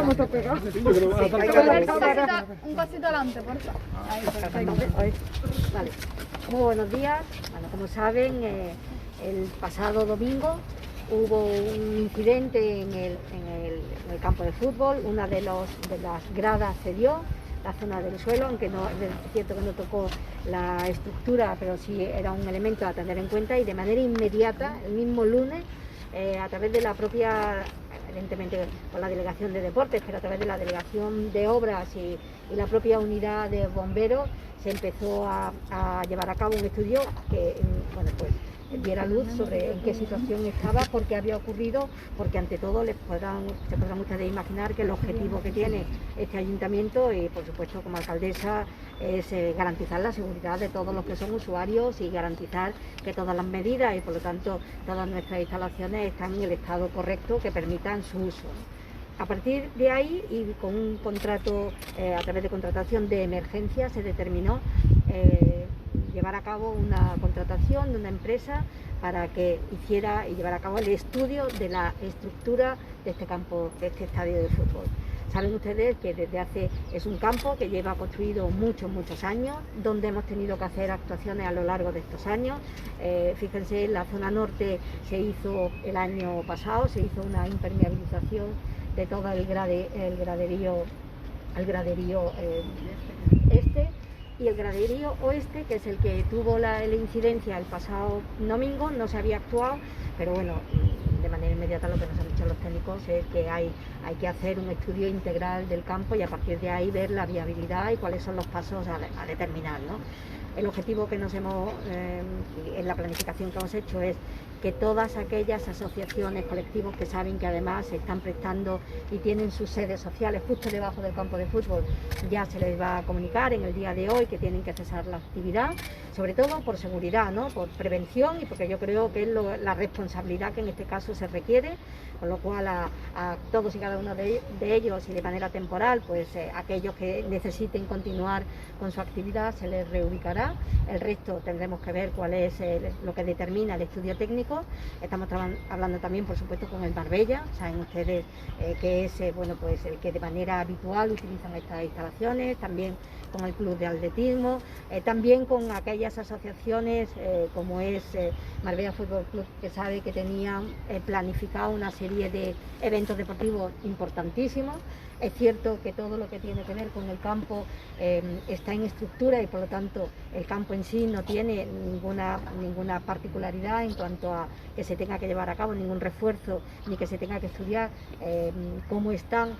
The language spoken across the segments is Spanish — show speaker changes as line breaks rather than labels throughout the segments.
Un pasito adelante, por favor. Ahí, perfecto.
Vale. Muy buenos días. Bueno, como saben, el pasado domingo hubo un incidente en el campo de fútbol. Una de las gradas cedió, la zona del suelo, aunque no es cierto que no tocó la estructura, pero sí era un elemento a tener en cuenta, y de manera inmediata, el mismo lunes, a través de la propia, evidentemente con la delegación de deportes, pero a través de la delegación de obras y la propia unidad de bomberos, se empezó a llevar a cabo un estudio que, bueno, pues diera luz sobre en qué situación estaba, por qué había ocurrido, porque ante todo se podrán ustedes imaginar que el objetivo que tiene este ayuntamiento, y por supuesto como alcaldesa, es garantizar la seguridad de todos los que son usuarios y garantizar que todas las medidas y por lo tanto todas nuestras instalaciones están en el estado correcto que permitan su uso. A partir de ahí, y con un contrato, a través de contratación de emergencia, se determinó llevar a cabo una contratación de una empresa para que hiciera y llevara a cabo el estudio de la estructura de este campo, de este estadio de fútbol. Saben ustedes que es un campo que lleva construido muchos años, donde hemos tenido que hacer actuaciones a lo largo de estos años. Fíjense, en la zona norte se hizo el año pasado, se hizo una impermeabilización de todo el graderío este, y el graderío oeste, que es el que tuvo la incidencia el pasado domingo, no se había actuado, pero bueno, de manera inmediata lo que nos han dicho los técnicos es que hay que hacer un estudio integral del campo y a partir de ahí ver la viabilidad y cuáles son los pasos a determinar, ¿no? El objetivo que nos hemos, en la planificación que hemos hecho, es que todas aquellas asociaciones, colectivos que saben que además se están prestando y tienen sus sedes sociales justo debajo del campo de fútbol, ya se les va a comunicar en el día de hoy que tienen que cesar la actividad, sobre todo por seguridad, ¿no? Por prevención y porque yo creo que es la responsabilidad que en este caso se requiere, con lo cual a todos y cada uno de ellos y de manera temporal, pues aquellos que necesiten continuar con su actividad se les reubicará. El resto tendremos que ver cuál es lo que determina el estudio técnico. Estamos hablando también, por supuesto, con el Marbella. Saben ustedes que es bueno, pues el que de manera habitual utilizan estas instalaciones, también con el Club de Atletismo, también con aquellas asociaciones como es Marbella Fútbol Club, que sabe que tenían planificado una serie de eventos deportivos importantísimos. Es cierto que todo lo que tiene que ver con el campo está en estructura y por lo tanto el campo en sí no tiene ninguna particularidad en cuanto a que se tenga que llevar a cabo ningún refuerzo ni que se tenga que estudiar cómo están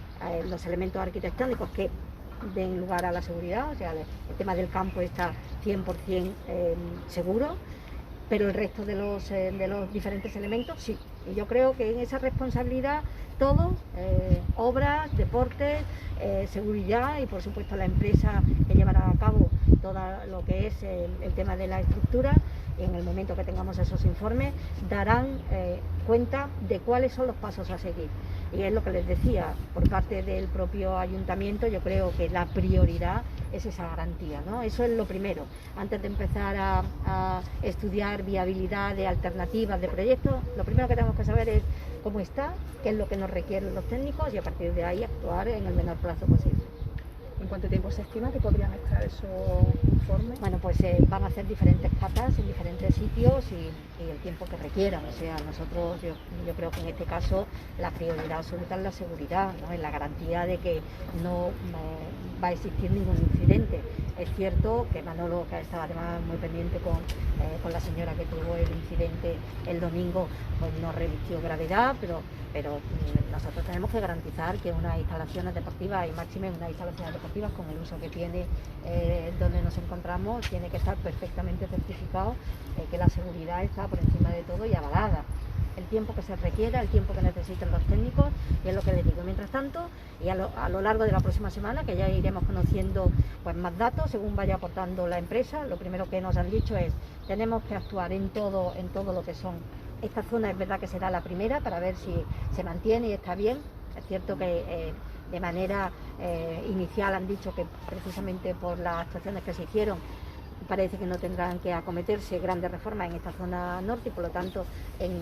los elementos arquitectónicos que den lugar a la seguridad. O sea, el tema del campo está 100% seguro, pero el resto de los diferentes elementos sí. Y yo creo que en esa responsabilidad todos, obras, deportes, seguridad y por supuesto la empresa que llevará a cabo todo lo que es el tema de la estructura, en el momento que tengamos esos informes darán cuenta de cuáles son los pasos a seguir. Y es lo que les decía, por parte del propio ayuntamiento, yo creo que la prioridad es esa garantía, ¿no? Eso es lo primero, antes de empezar a estudiar viabilidad de alternativas, de proyectos. Lo primero que tenemos que saber es cómo está, qué es lo que nos requieren los técnicos y a partir de ahí actuar en el menor plazo posible.
¿En cuánto tiempo se estima que podrían estar esos informes?
Bueno, pues van a hacer diferentes catas en diferentes sitios y el tiempo que requieran. O sea, nosotros, yo creo que en este caso la prioridad absoluta es la seguridad, ¿no? Es la garantía de que no va a existir ningún incidente. Es cierto que Manolo, que estaba además muy pendiente con la señora que tuvo el incidente el domingo, pues no revistió gravedad, pero nosotros tenemos que garantizar que unas instalaciones deportivas, y máxime unas instalaciones deportivas con el uso que tiene donde nos encontramos, tiene que estar perfectamente certificado que la seguridad está por encima de todo y avalada. El tiempo que se requiera, el tiempo que necesiten los técnicos, y es lo que les digo. Mientras tanto, y a lo largo de la próxima semana, que ya iremos conociendo pues más datos según vaya aportando la empresa, lo primero que nos han dicho es tenemos que actuar en todo lo que son. Esta zona es verdad que será la primera para ver si se mantiene y está bien. Es cierto que de manera inicial han dicho que precisamente por las actuaciones que se hicieron parece que no tendrán que acometerse grandes reformas en esta zona norte y por lo tanto en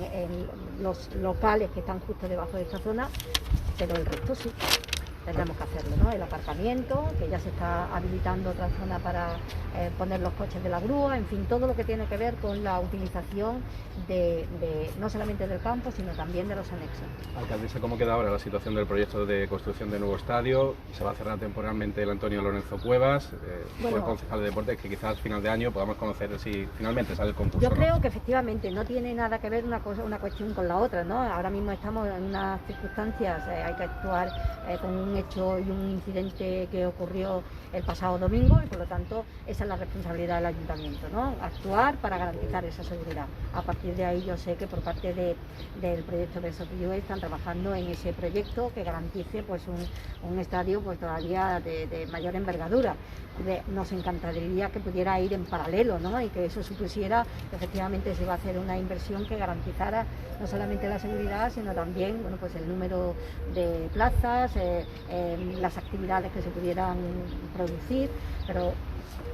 los locales que están justo debajo de esta zona, pero el resto sí. tendremos que hacerlo, ¿no? El aparcamiento, que ya se está habilitando otra zona para poner los coches de la grúa, en fin, todo lo que tiene que ver con la utilización de no solamente del campo, sino también de los anexos.
Alcaldesa, ¿cómo queda ahora la situación del proyecto de construcción de nuevo estadio? ¿Se va a cerrar temporalmente el Antonio Lorenzo Cuevas? Fue el concejal de deportes, que quizás al final de año podamos conocer si finalmente sale el concurso.
Yo creo que efectivamente no tiene nada que ver una cuestión con la otra, ¿no? Ahora mismo estamos en unas circunstancias, hay que actuar con un hecho y un incidente que ocurrió el pasado domingo y por lo tanto esa es la responsabilidad del ayuntamiento, ¿no? Actuar para garantizar esa seguridad. A partir de ahí yo sé que por parte del proyecto de Sotillo están trabajando en ese proyecto que garantice pues un estadio pues todavía de mayor envergadura. Nos encantaría que pudiera ir en paralelo, ¿no? Y que eso supusiera que efectivamente se va a hacer una inversión que garantizara no solamente la seguridad, sino también bueno, pues el número de plazas, las actividades que se pudieran producir, pero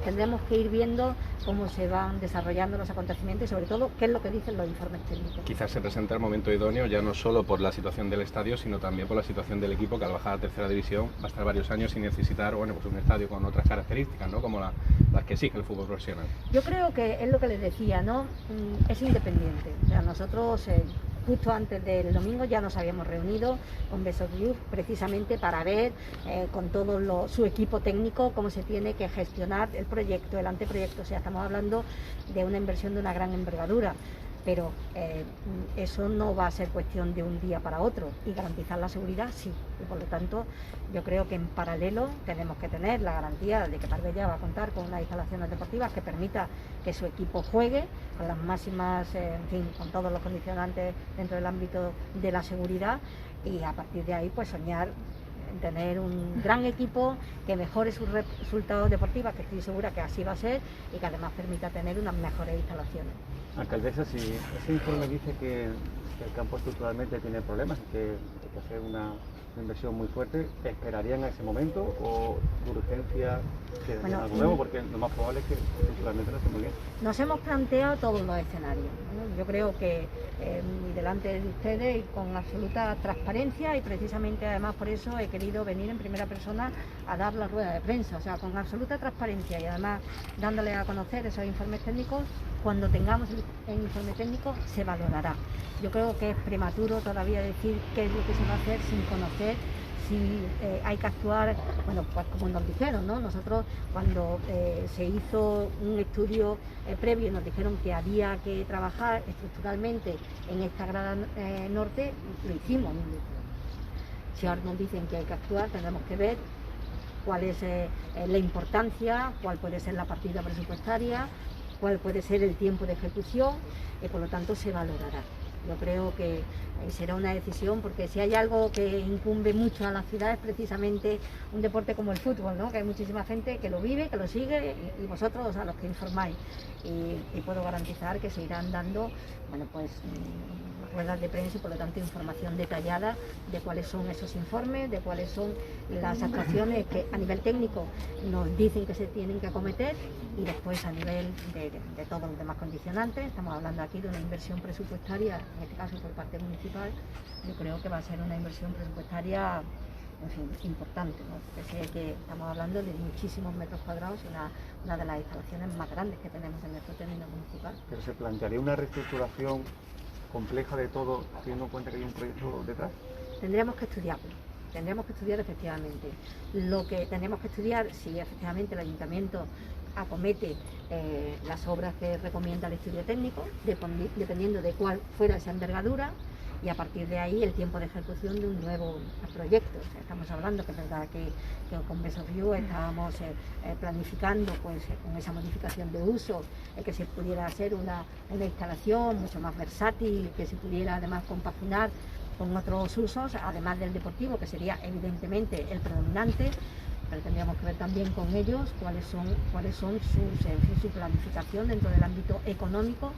tendremos que ir viendo cómo se van desarrollando los acontecimientos y sobre todo qué es lo que dicen los informes técnicos.
Quizás se presenta el momento idóneo ya no solo por la situación del estadio, sino también por la situación del equipo, que al bajar a tercera división va a estar varios años sin necesitar bueno, pues un estadio con otras características, ¿no? Como las que exige el fútbol profesional.
Yo creo que es lo que les decía, ¿no? Es independiente. O sea, nosotros justo antes del domingo ya nos habíamos reunido con Besos precisamente para ver con todo su equipo técnico cómo se tiene que gestionar el proyecto, el anteproyecto. O sea, estamos hablando de una inversión de una gran envergadura, pero eso no va a ser cuestión de un día para otro, y garantizar la seguridad sí, y por lo tanto yo creo que en paralelo tenemos que tener la garantía de que Marbella va a contar con unas instalaciones deportivas que permita que su equipo juegue con las máximas, en fin, con todos los condicionantes dentro del ámbito de la seguridad, y a partir de ahí pues soñar en tener un gran equipo que mejore sus resultados deportivos, que estoy segura que así va a ser, y que además permita tener unas mejores instalaciones.
Alcaldesa, si ese informe dice que el campo estructuralmente tiene problemas y que hay que hacer una inversión muy fuerte, ¿esperarían a ese momento o de urgencia que algo nuevo? Porque lo más probable es que estructuralmente no esté muy bien.
Nos hemos planteado todos los escenarios, ¿no? Yo creo que delante de ustedes y con absoluta transparencia, y precisamente además por eso he querido venir en primera persona a dar la rueda de prensa, o sea, con absoluta transparencia y además dándole a conocer esos informes técnicos. Cuando tengamos el informe técnico se valorará. Yo creo que es prematuro todavía decir qué es lo que se va a hacer sin conocer si hay que actuar, bueno, pues como nos dijeron, ¿no? Nosotros cuando se hizo un estudio previo nos dijeron que había que trabajar estructuralmente en esta grada norte, lo hicimos. Si ahora nos dicen que hay que actuar, tendremos que ver cuál es la importancia, cuál puede ser la partida presupuestaria, cuál puede ser el tiempo de ejecución, y por lo tanto se valorará. Yo creo que será una decisión, porque si hay algo que incumbe mucho a la ciudad es precisamente un deporte como el fútbol, ¿no? Que hay muchísima gente que lo vive, que lo sigue, y vosotros a los que informáis. Y puedo garantizar que se irán dando, bueno, pues ruedas de prensa y por lo tanto información detallada de cuáles son esos informes, de cuáles son las actuaciones que a nivel técnico nos dicen que se tienen que acometer, y después a nivel de todos los demás condicionantes. Estamos hablando aquí de una inversión presupuestaria, en este caso por parte municipal. Yo creo que va a ser una inversión presupuestaria, en fin, importante, ¿no? Porque sé que estamos hablando de muchísimos metros cuadrados y una de las instalaciones más grandes que tenemos en nuestro término municipal.
¿Pero se plantearía una reestructuración compleja de todo, teniendo en cuenta que hay un proyecto detrás?
Tendremos que estudiarlo, tendremos que estudiar efectivamente. Lo que tenemos que estudiar, si efectivamente el ayuntamiento acomete las obras que recomienda el estudio técnico, dependiendo de cuál fuera esa envergadura, y a partir de ahí el tiempo de ejecución de un nuevo proyecto. O sea, estamos hablando que es verdad que con Besos estábamos planificando pues con esa modificación de uso que se pudiera hacer una instalación mucho más versátil, que se pudiera además compaginar con otros usos, además del deportivo, que sería evidentemente el predominante, pero tendríamos que ver también con ellos cuáles son su planificación dentro del ámbito económico,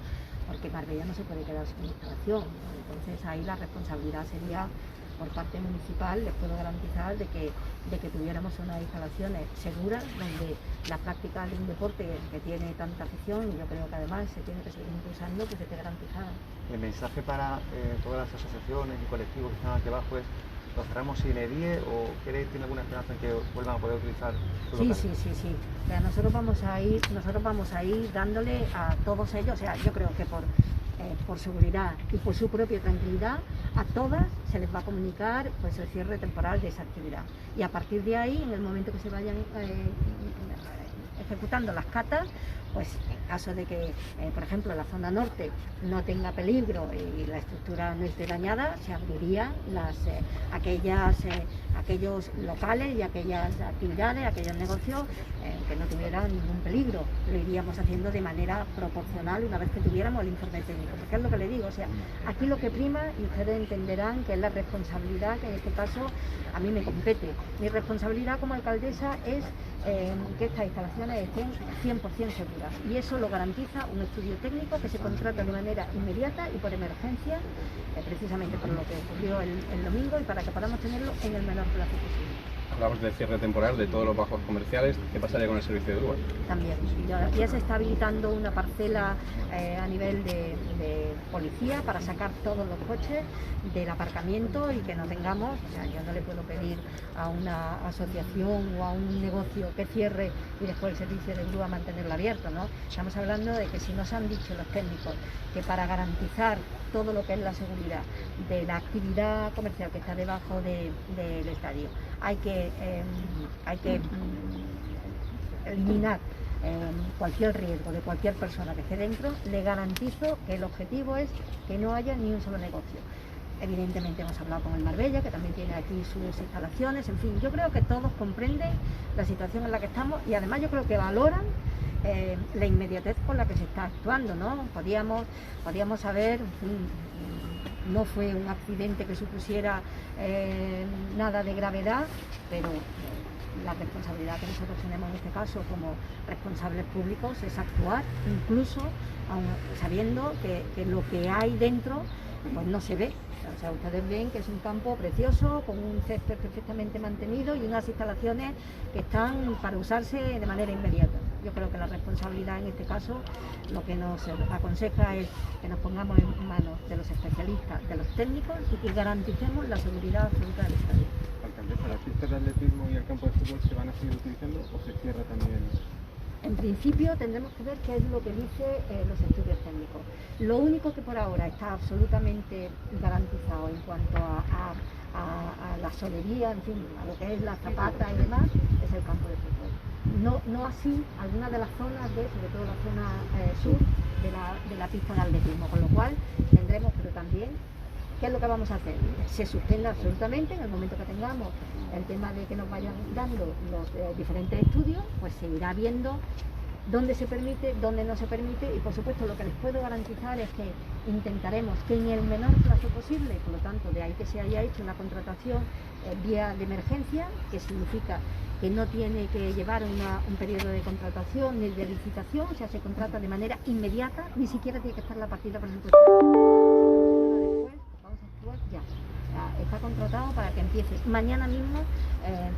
porque Marbella no se puede quedar sin instalación, ¿no? Entonces ahí la responsabilidad sería por parte municipal. Les puedo garantizar de que tuviéramos unas instalaciones seguras donde la práctica de un deporte que tiene tanta afición, y yo creo que además se tiene que seguir impulsando, pues esté garantizada.
El mensaje para todas las asociaciones y colectivos que están aquí abajo es ¿Lo cerramos sin edie o tiene alguna esperanza en que vuelvan a poder utilizar su
Sí,
local?
sí. O sea, nosotros vamos a ir dándole a todos ellos, o sea, yo creo que por seguridad y por su propia tranquilidad, a todas se les va a comunicar pues el cierre temporal de esa actividad. Y a partir de ahí, en el momento que se vayan ejecutando las catas, pues en caso de que, por ejemplo, la zona norte no tenga peligro y la estructura no esté dañada, se abrirían aquellos locales y aquellas actividades, aquellos negocios que no tuvieran ningún peligro. Lo iríamos haciendo de manera proporcional una vez que tuviéramos el informe técnico, porque es lo que le digo, o sea, aquí lo que prima, y ustedes entenderán que es la responsabilidad, que en este caso a mí me compete. Mi responsabilidad como alcaldesa es que estas instalaciones estén 100% seguras, y eso lo garantiza un estudio técnico que se contrata de manera inmediata y por emergencia, precisamente por lo que ocurrió el domingo, y para que podamos tenerlo en el menor plazo posible.
Hablamos del cierre temporal de todos los bajos comerciales. ¿Qué pasaría con el servicio de grúa?
También, ya se está habilitando una parcela a nivel de policía para sacar todos los coches del aparcamiento y que no tengamos, o sea, yo no le puedo pedir a una asociación o a un negocio que cierre y después el servicio de grúa mantenerlo abierto, ¿no? Estamos hablando de que si nos han dicho los técnicos que para garantizar todo lo que es la seguridad de la actividad comercial que está debajo del estadio, hay que eliminar cualquier riesgo de cualquier persona que esté dentro, le garantizo que el objetivo es que no haya ni un solo negocio. Evidentemente hemos hablado con el Marbella, que también tiene aquí sus instalaciones, en fin, yo creo que todos comprenden la situación en la que estamos y además yo creo que valoran la inmediatez con la que se está actuando, ¿no? Podíamos haber, en fin, no fue un accidente que supusiera nada de gravedad, pero la responsabilidad que nosotros tenemos en este caso como responsables públicos es actuar, incluso aun sabiendo que lo que hay dentro pues no se ve. O sea, ustedes ven que es un campo precioso, con un césped perfectamente mantenido y unas instalaciones que están para usarse de manera inmediata. Yo creo que la responsabilidad en este caso, lo que nos aconseja es que nos pongamos en manos de los especialistas, de los técnicos y que garanticemos la seguridad absoluta del estadio.
Alcaldesa, ¿las pistas de atletismo y el campo de fútbol se van a seguir utilizando o se cierra también?
En principio tendremos que ver qué es lo que dicen los estudios técnicos. Lo único que por ahora está absolutamente garantizado en cuanto a la solería, en fin, a lo que es la zapata y demás, es el campo de fútbol. No así algunas de las zonas sobre todo la zona sur de la pista de atletismo, con lo cual tendremos, pero también, ¿qué es lo que vamos a hacer? Se suspende absolutamente en el momento que tengamos el tema de que nos vayan dando los diferentes estudios, pues se irá viendo dónde se permite, dónde no se permite, y por supuesto lo que les puedo garantizar es que intentaremos que en el menor plazo posible, por lo tanto de ahí que se haya hecho una contratación vía de emergencia, que significa que no tiene que llevar un periodo de contratación ni de licitación, o sea, se contrata de manera inmediata, ni siquiera tiene que estar la partida presupuestaria. Después vamos a actuar ya. Está contratado para que empiece mañana mismo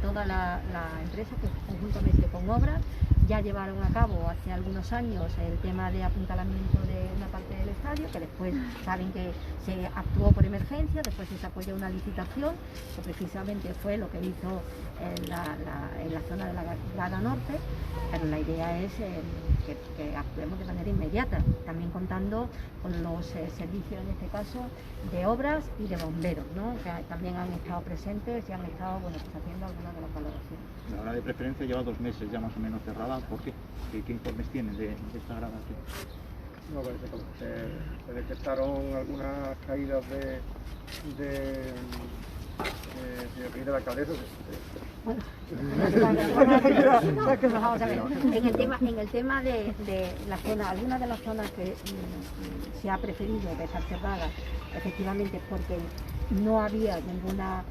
toda la empresa que conjuntamente con Obras ya llevaron a cabo hace algunos años el tema de apuntalamiento de una parte del estadio, que después saben que se actuó por emergencia, después se apoyó una licitación, que precisamente fue lo que hizo en la zona de la grada norte, pero la idea es que actuemos de manera inmediata, también contando con los servicios, en este caso, de obras y de bomberos, ¿no? Que también han estado presentes y han estado pues haciendo algunas de las valoraciones.
La hora de preferencia lleva 2 meses ya más o menos cerrada. ¿Por qué? ¿Qué informes tienen de esta grada aquí?
No, parece que se detectaron algunas caídas de la alcaldesa.
Bueno, vamos a ver, en el tema de la zona, algunas de las zonas que se ha preferido dejar cerradas, efectivamente porque no había ninguna,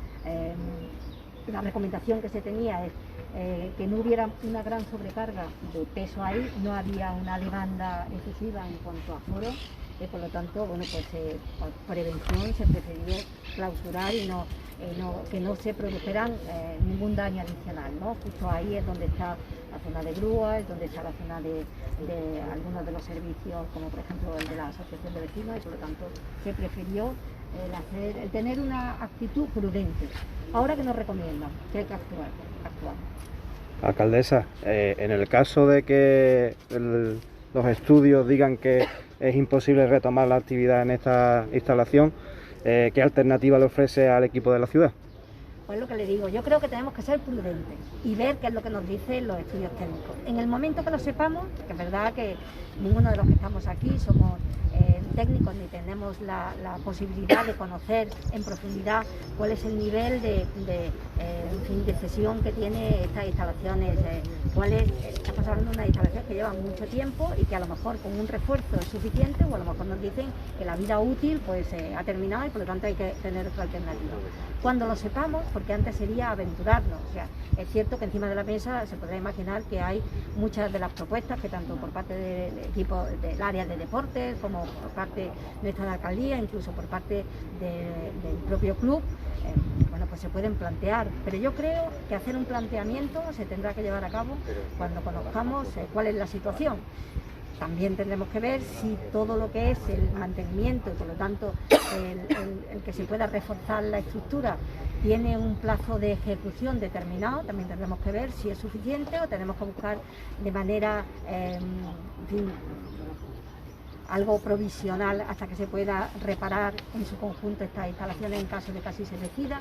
la recomendación que se tenía es que no hubiera una gran sobrecarga de peso ahí, no había una demanda excesiva en cuanto a aforo, por lo tanto, bueno, pues por prevención se prefirió clausurar y que no se produjeran ningún daño adicional, ¿no? Justo ahí es donde está la zona de grúa, es donde está la zona de algunos de los servicios, como por ejemplo el de la asociación de vecinos, y por lo tanto se prefirió el tener una actitud prudente. Ahora, ¿qué nos recomiendan? Que hay que actuar.
Alcaldesa, en el caso de que los estudios digan que es imposible retomar la actividad en esta instalación, ¿qué alternativa le ofrece al equipo de la ciudad?
Pues lo que le digo, yo creo que tenemos que ser prudentes y ver qué es lo que nos dicen los estudios técnicos. En el momento que lo sepamos, que es verdad que ninguno de los que estamos aquí somos técnicos ni tenemos la posibilidad de conocer en profundidad cuál es el nivel de cesión que tiene estas instalaciones, estamos hablando de una instalación que lleva mucho tiempo y que a lo mejor con un refuerzo es suficiente, o a lo mejor nos dicen que la vida útil pues ha terminado y por lo tanto hay que tener otra alternativa. Cuando lo sepamos, porque antes sería aventurarnos, o sea, es cierto que encima de la mesa se podrá imaginar que hay muchas de las propuestas que tanto por parte del equipo del área de deportes como por parte de nuestra alcaldía, incluso por parte del propio club, bueno, pues se pueden plantear, pero yo creo que hacer un planteamiento se tendrá que llevar a cabo cuando conozcamos cuál es la situación. También tendremos que ver si todo lo que es el mantenimiento y por lo tanto el que se pueda reforzar la estructura tiene un plazo de ejecución determinado. También tendremos que ver si es suficiente o tenemos que buscar de manera algo provisional hasta que se pueda reparar en su conjunto estas instalaciones en caso de que así se decida.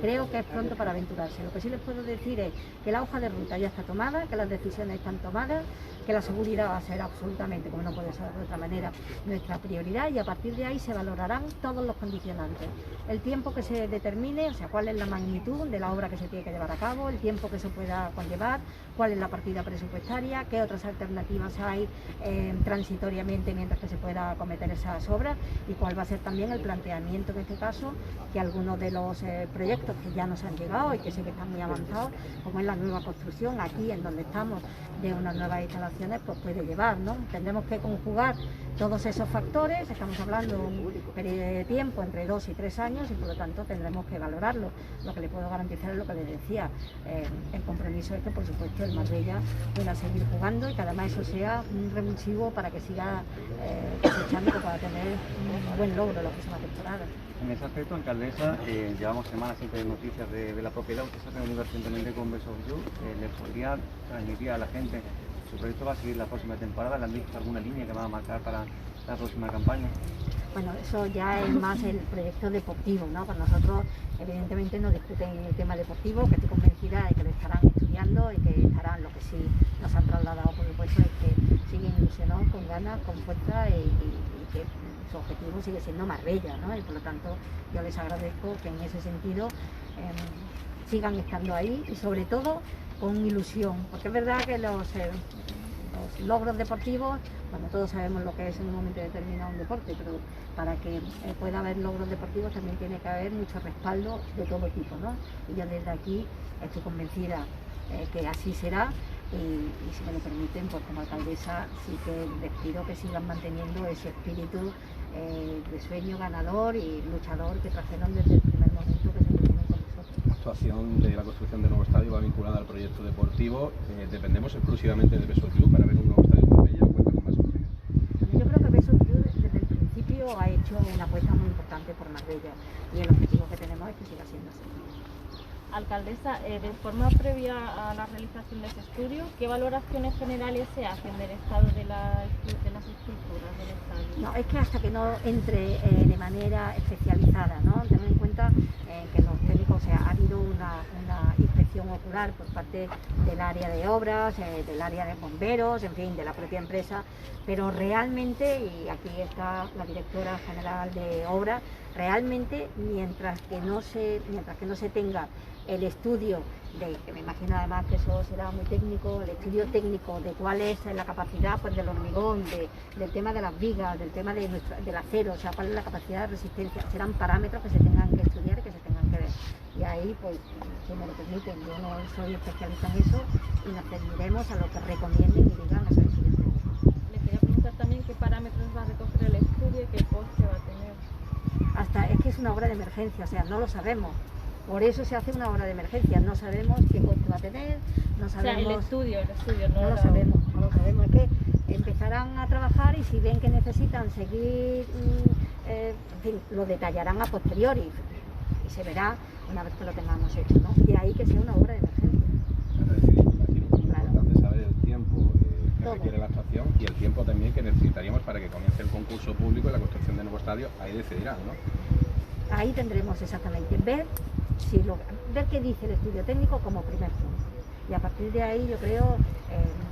Creo que es pronto para aventurarse. Lo que sí les puedo decir es que la hoja de ruta ya está tomada, que las decisiones están tomadas, que la seguridad va a ser absolutamente, como no puede ser de otra manera, nuestra prioridad, y a partir de ahí se valorarán todos los condicionantes. El tiempo que se determine, o sea, cuál es la magnitud de la obra que se tiene que llevar a cabo, el tiempo que se pueda conllevar, cuál es la partida presupuestaria, qué otras alternativas hay transitoriamente mientras que se pueda acometer esas obras, y cuál va a ser también el planteamiento en este caso que algunos de los proyectos que ya nos han llegado y que sí que están muy avanzados, como es la nueva construcción aquí en donde estamos de unas nuevas instalaciones, pues puede llevar, ¿no? Tendremos que conjugar todos esos factores, estamos hablando de un periodo de tiempo entre 2 y 3 años y por lo tanto tendremos que valorarlo. Lo que le puedo garantizar es lo que le decía, el compromiso es que por supuesto el Marbella pueda seguir jugando y que además eso sea un revulsivo para que siga cosechando, que pueda tener un buen logro la próxima temporada.
En ese aspecto, alcaldesa, llevamos semanas siempre de noticias de la propiedad. Usted se ha reunido recientemente con Best of You. ¿Le podría transmitir a la gente su proyecto va a seguir la próxima temporada? ¿Le han visto alguna línea que va a marcar para la próxima campaña?
Bueno, eso ya es más el proyecto deportivo, ¿no? Con nosotros, evidentemente, nos discuten el tema deportivo, que estoy convencida de que lo estarán estudiando y que estarán, lo que sí nos han trasladado, por supuesto, es que siguen ilusionados, con ganas, con fuerza y que su objetivo sigue siendo Marbella, ¿no? Y por lo tanto, yo les agradezco que en ese sentido sigan estando ahí y sobre todo con ilusión, porque es verdad que los logros deportivos, bueno, todos sabemos lo que es en un momento determinado un deporte, pero para que pueda haber logros deportivos también tiene que haber mucho respaldo de todo tipo, ¿no? Y yo desde aquí estoy convencida que así será y si me lo permiten, pues como alcaldesa sí que les pido que sigan manteniendo ese espíritu de sueño ganador y luchador que trajeron desde el primer momento que se pusieron con nosotros.
La actuación de la construcción del nuevo estadio va vinculada al proyecto deportivo. ¿Dependemos exclusivamente del Beso Club para ver un nuevo estadio en Marbella o cuenta con más opciones?
Yo creo que Beso Club desde el principio ha hecho una apuesta muy importante por Marbella y el objetivo que tenemos es que siga siendo así.
Alcaldesa, de forma previa a la realización de ese estudio, ¿qué valoraciones generales se hacen del estado de las estructuras del estadio?
No, es que hasta que no entre de manera especializada, ¿no? Tened en cuenta que los técnicos, o sea, ha habido una inspección ocular por parte del área de obras, del área de bomberos, en fin, de la propia empresa, pero realmente, y aquí está la directora general de obras, realmente mientras que no se tenga el estudio que me imagino además que eso será muy técnico, el estudio técnico de cuál es la capacidad pues del hormigón, del tema de las vigas, del tema del acero, o sea, cuál es la capacidad de resistencia, serán parámetros que se tengan que estudiar y que se tengan que ver. Y ahí, pues, si me lo permiten, yo no soy especialista en eso y nos ceñiremos a lo que recomienden y digan los estudios técnicos.
Le quería preguntar también qué parámetros va a recoger el estudio y qué coste va a tener.
Es que es una obra de emergencia, o sea, no lo sabemos. Por eso se hace una obra de emergencia, no sabemos qué coste va a tener, no sabemos...
O sea, el estudio,
no lo sabemos, es que empezarán a trabajar y si ven que necesitan seguir, en fin, lo detallarán a posteriori y se verá una vez que lo tengamos hecho, ¿no? De ahí que sea una obra de emergencia.
Es decir, imagino que es muy
Claro.
importante saber el tiempo que
Todo.
requiere la actuación y el tiempo también que necesitaríamos para que comience el concurso público y la construcción del nuevo estadio. Ahí decidirán, ¿no?
Ahí tendremos exactamente ver qué dice el estudio técnico como primer punto. Y a partir de ahí yo creo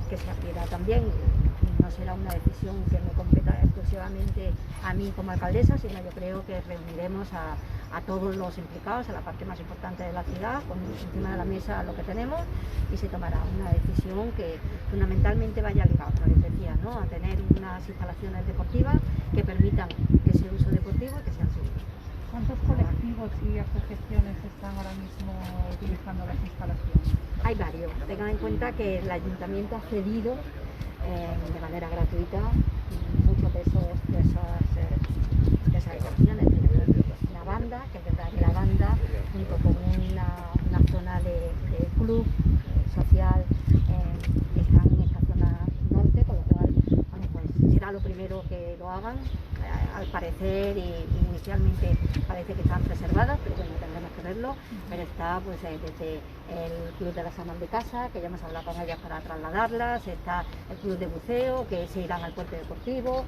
que se abrirá también. No será una decisión que me competa exclusivamente a mí como alcaldesa, sino yo creo que reuniremos a todos los implicados, a la parte más importante de la ciudad, con encima de la mesa lo que tenemos, y se tomará una decisión que fundamentalmente vaya ligada, como les decía, ¿no? A tener unas instalaciones deportivas que permitan ese uso deportivo y que sean seguras.
¿Cuántos colectivos y asociaciones están ahora mismo utilizando las instalaciones?
Hay varios. Tengan en cuenta que el ayuntamiento ha cedido de manera gratuita muchos de esas habitaciones. Una banda, que es verdad que la banda, junto con una zona de club social, están en esta zona norte, con lo cual, bueno, pues será lo primero que lo hagan. Al parecer, inicialmente parece que están preservadas, pero bueno, tendremos que verlo. Pero está pues desde el Club de las Amas de Casa, que ya hemos hablado con ellas para trasladarlas, está el Club de Buceo, que se irán al puerto deportivo,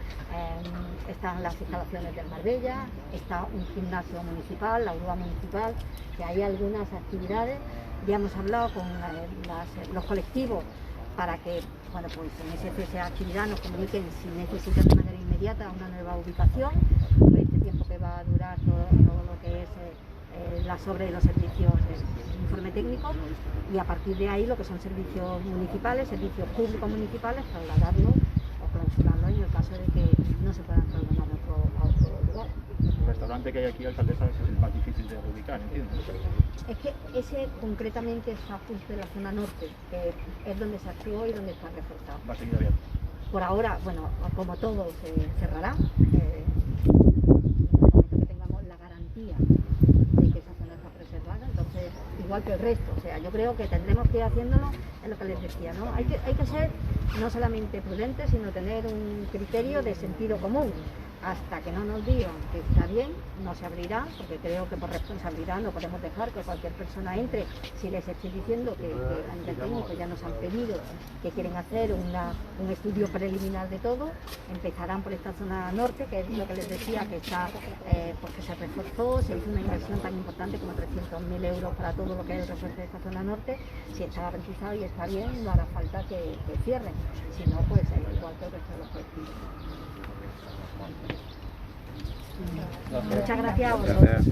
están las instalaciones del Marbella, está un gimnasio municipal, la URBA municipal, que hay algunas actividades. Ya hemos hablado con los colectivos para que, bueno, pues en ese cese de actividad nos comuniquen si necesitan de manera inmediata una nueva ubicación, por este tiempo que va a durar todo lo que es las obras y los servicios de informe técnico, y a partir de ahí lo que son servicios municipales, servicios públicos municipales, trasladarlos o clausurarlos en el caso de que no se puedan trasladar a otro lugar.
El restaurante que hay aquí, alcaldesa, es el más difícil de ubicar, entiendo.
Es que ese concretamente está justo en la zona norte, que es donde se actuó y donde está reforzado.
Va a seguir abierto.
Por ahora, bueno, como todo, se cerrará. En el momento que tengamos la garantía de que esa zona está preservada, entonces, igual que el resto, o sea, yo creo que tendremos que ir haciéndolo en lo que les decía, ¿no? Hay que ser no solamente prudentes, sino tener un criterio de sentido común. Hasta que no nos digan que está bien, no se abrirá, porque creo que por responsabilidad no podemos dejar que cualquier persona entre. Si les estoy diciendo que a nivel técnico ya nos han pedido que quieren hacer un estudio preliminar de todo, empezarán por esta zona norte, que es lo que les decía, que está, porque se reforzó, se hizo una inversión tan importante como 300.000 euros para todo lo que es el refuerzo de esta zona norte. Si está garantizado y está bien, no hará falta que cierren, si no, pues igual que el resto de los colectivos. Muchas gracias a vosotros.